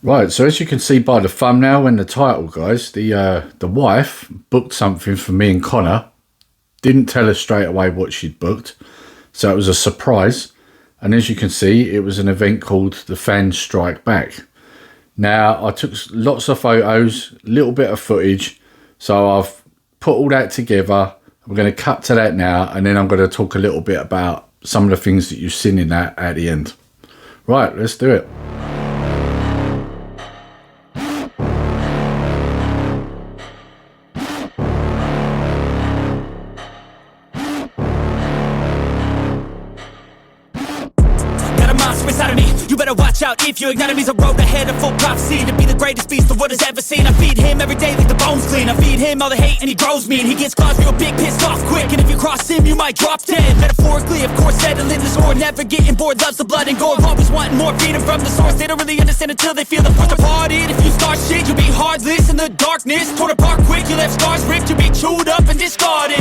Right, so as you can see by the thumbnail and the title, guys, the wife booked something for me and Connor. Didn't tell us straight away what she'd booked, so it was a surprise. And as you can see, it was an event called The Fans Strike Back. Now, I took lots of photos, a little bit of footage, so I've put all that together. I'm going to cut to that now, and then I'm going to talk a little bit about some of the things that you've seen in that at the end. Right, let's do it. If your enemy's a road ahead of full prophecy to be the greatest beast the world has ever seen. I feed him every day like the bones clean. I feed him all the hate and he grows me, and he gets claws real big, pissed off quick. And if you cross him, you might drop dead. Metaphorically, of course, settling this war, never getting bored, loves the blood and gore, always wanting more, feeding from the source. They don't really understand until they feel the force to part it. If you start shit, you'll be heartless in the darkness, torn apart quick. You left scars ripped, you'll be chewed up and discarded.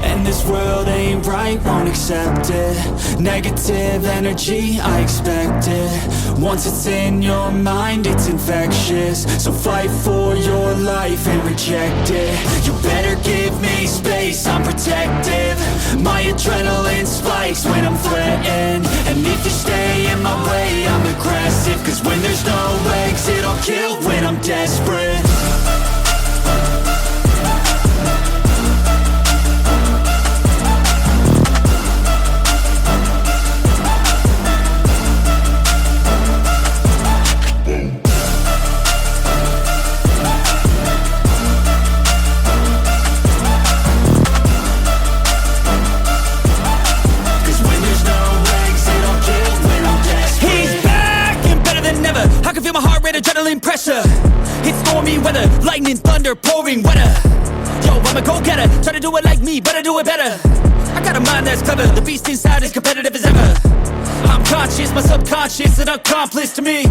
And this world ain't right, won't accept it. Negative energy, I expect it. Once it's in your mind, it's infectious. So fight for your life and reject it. You better give me space, I'm protective. My adrenaline spikes when I'm threatened. And if you stay in my way, I'm aggressive. Cause when there's no exit, I'll kill when I'm desperate. Adrenaline pressure, it's stormy weather, lightning, thunder, pouring weather. Yo, I'm a go-getter, try to do it like me, but I do it better. I got a mind that's clever, the beast inside is competitive as ever. I'm conscious, my subconscious, an accomplice to me.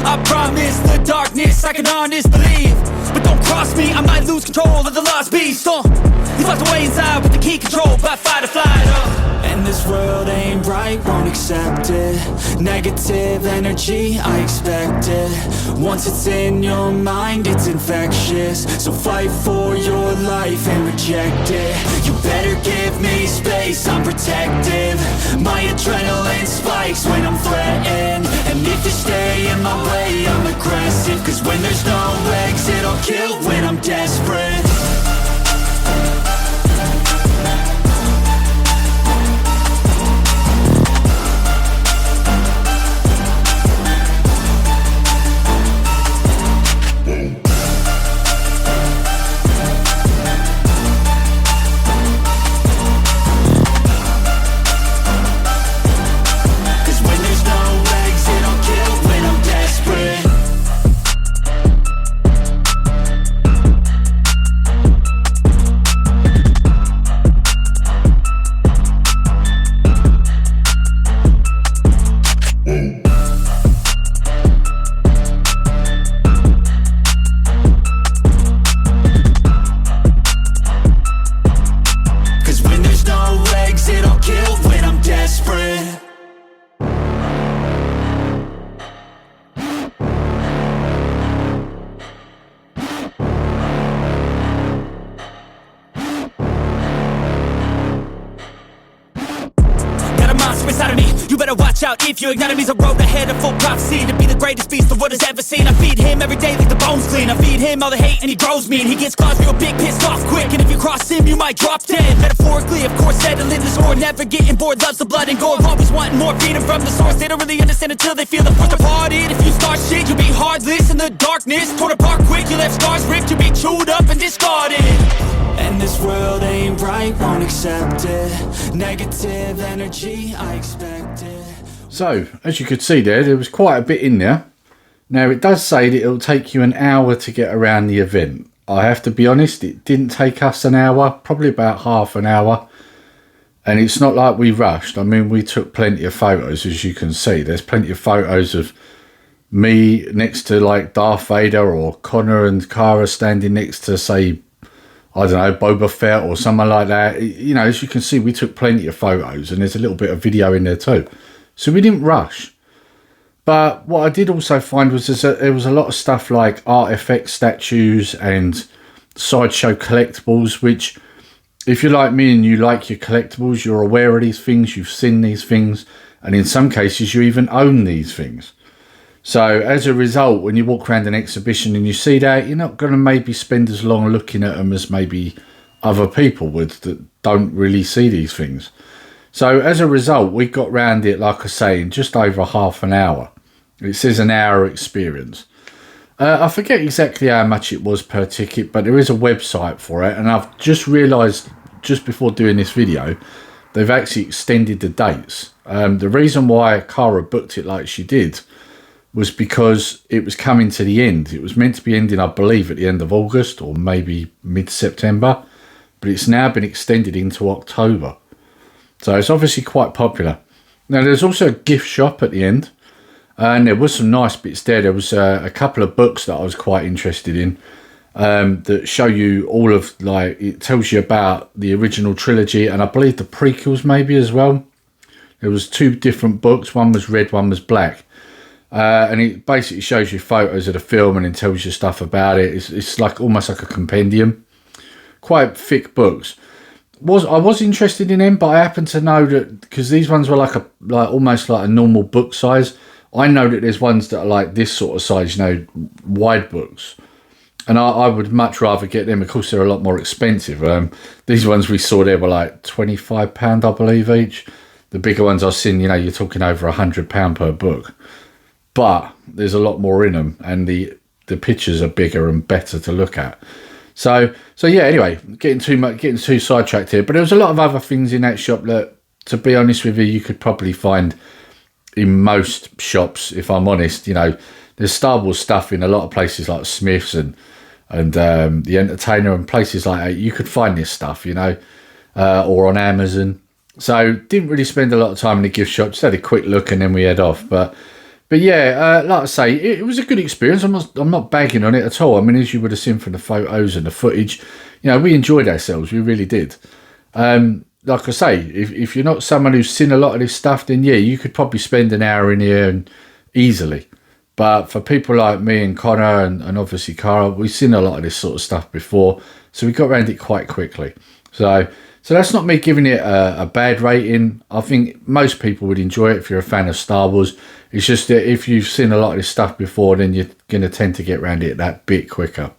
I promise the darkness, I can honest believe. But don't cross me, I might lose control of the lost beast. He's locked away inside with the key control by fight or flight. And this world ain't right, won't accept it. Negative energy, I expect it. Once it's in your mind, it's infectious. So fight for your life and reject it. You better give me space, I'm protective. My adrenaline spikes when I'm threatened. And if you stay in my way, I'm aggressive. Cause when there's no exit, I'll kill when I'm desperate. If your enemy's a road ahead of full prophecy to be the greatest beast the world has ever seen. I feed him every day like the bones clean. I feed him all the hate and he grows me, and he gets claws real big, pissed off quick. And if you cross him, you might drop dead. Metaphorically, of course, settling this war, never getting bored, loves the blood and gore, always wanting more, feeding from the source. They don't really understand until they feel the force to part it. If you start shit, you'll be heartless in the darkness, torn apart quick. You left scars ripped, you'll be chewed up and discarded. And this world ain't right, won't accept it. Negative energy, I expect it. So, as you could see there was quite a bit in there. Now, it does say that it'll take you an hour to get around the event. I have to be honest, it didn't take us an hour, probably about half an hour. And it's not like we rushed. I mean, we took plenty of photos, as you can see. There's plenty of photos of me next to like Darth Vader, or Connor and Cara standing next to, say, I don't know, Boba Fett or someone like that. You know, as you can see, we took plenty of photos, and there's a little bit of video in there too. So we didn't rush. But what I did also find was there was a lot of stuff like artifact statues and sideshow collectibles, which, if you're like me and you like your collectibles, you're aware of these things, you've seen these things, and in some cases you even own these things. So as a result, when you walk around an exhibition and you see that, you're not going to maybe spend as long looking at them as maybe other people would that don't really see these things. So as a result, we got round it, like I say, in just over half an hour. It says an hour experience. I forget exactly how much it was per ticket, but there is a website for it. And I've just realised, just before doing this video, they've actually extended the dates. The reason why Cara booked it like she did was because it was coming to the end. It was meant to be ending, I believe, at the end of August or maybe mid-September. But it's now been extended into October. So it's obviously quite popular. Now, there's also a gift shop at the end. And there was some nice bits there. There was a couple of books that I was quite interested in that show you all of, like, it tells you about the original trilogy and I believe the prequels maybe as well. There was 2 different books. One was red, one was black. And it basically shows you photos of the film and then tells you stuff about it. It's like almost like a compendium. Quite thick books. I was interested in them, but I happen to know that because these ones were like almost like a normal book size. I know that there's ones that are like this sort of size, you know, wide books. And I would much rather get them. Of course, they're a lot more expensive. These ones we saw there were like £25, I believe, each. The bigger ones I've seen, you know, you're talking over £100 per book. But there's a lot more in them, and the pictures are bigger and better to look at. So yeah. Anyway, getting too sidetracked here. But there was a lot of other things in that shop that, to be honest with you, you could probably find in most shops. If I'm honest, you know, there's Star Wars stuff in a lot of places like Smith's and the Entertainer and places like that. You could find this stuff, you know, or on Amazon. So didn't really spend a lot of time in the gift shop. Just had a quick look and then we head off. But yeah, like I say, it was a good experience. I'm not bagging on it at all. I mean, as you would have seen from the photos and the footage, you know, we enjoyed ourselves. We really did. Like I say, if you're not someone who's seen a lot of this stuff, then yeah, you could probably spend an hour in here and easily. But for people like me and Connor and obviously Cara, we've seen a lot of this sort of stuff before, so we got around it quite quickly. So that's not me giving it a bad rating. I think most people would enjoy it if you're a fan of Star Wars. It's just that if you've seen a lot of this stuff before, then you're going to tend to get around it that bit quicker.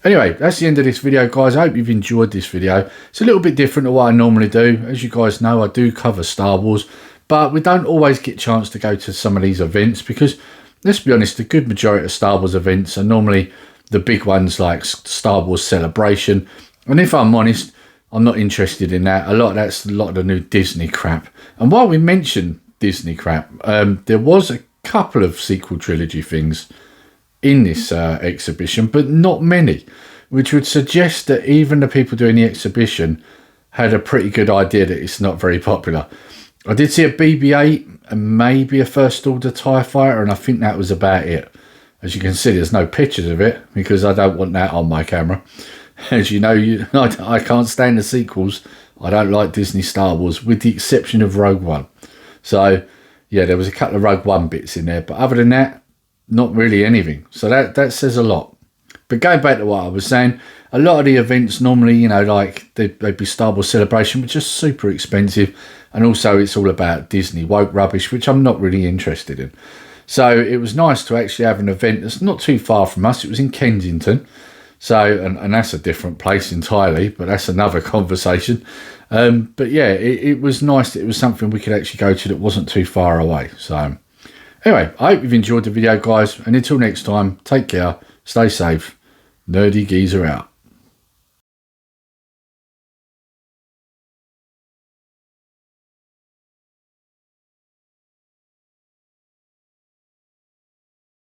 Anyway, that's the end of this video, guys. I hope you've enjoyed this video. It's a little bit different to what I normally do. As you guys know, I do cover Star Wars, but we don't always get a chance to go to some of these events because, let's be honest, the good majority of Star Wars events are normally the big ones like Star Wars Celebration. And if I'm honest, I'm not interested in that. That's a lot of the new Disney crap. And while we mention Disney crap, there was a couple of sequel trilogy things in this exhibition, but not many, which would suggest that even the people doing the exhibition had a pretty good idea that it's not very popular. I did see a BB-8 and maybe a First Order TIE Fighter, and I think that was about it. As you can see, there's no pictures of it because I don't want that on my camera. As you know, I can't stand the sequels. I don't like Disney Star Wars, with the exception of Rogue One. So yeah, there was a couple of Rogue One bits in there, but other than that, not really anything. So that says a lot. But going back to what I was saying, a lot of the events normally, you know, like they'd be Star Wars Celebration, which is super expensive. And also it's all about Disney woke rubbish, which I'm not really interested in. So it was nice to actually have an event that's not too far from us. It was in Kensington. So, and that's a different place entirely, but that's another conversation. But yeah, it was nice that it was something we could actually go to that wasn't too far away. So anyway, I hope you've enjoyed the video, guys. And until next time, take care, stay safe. Nerdy Geezer out.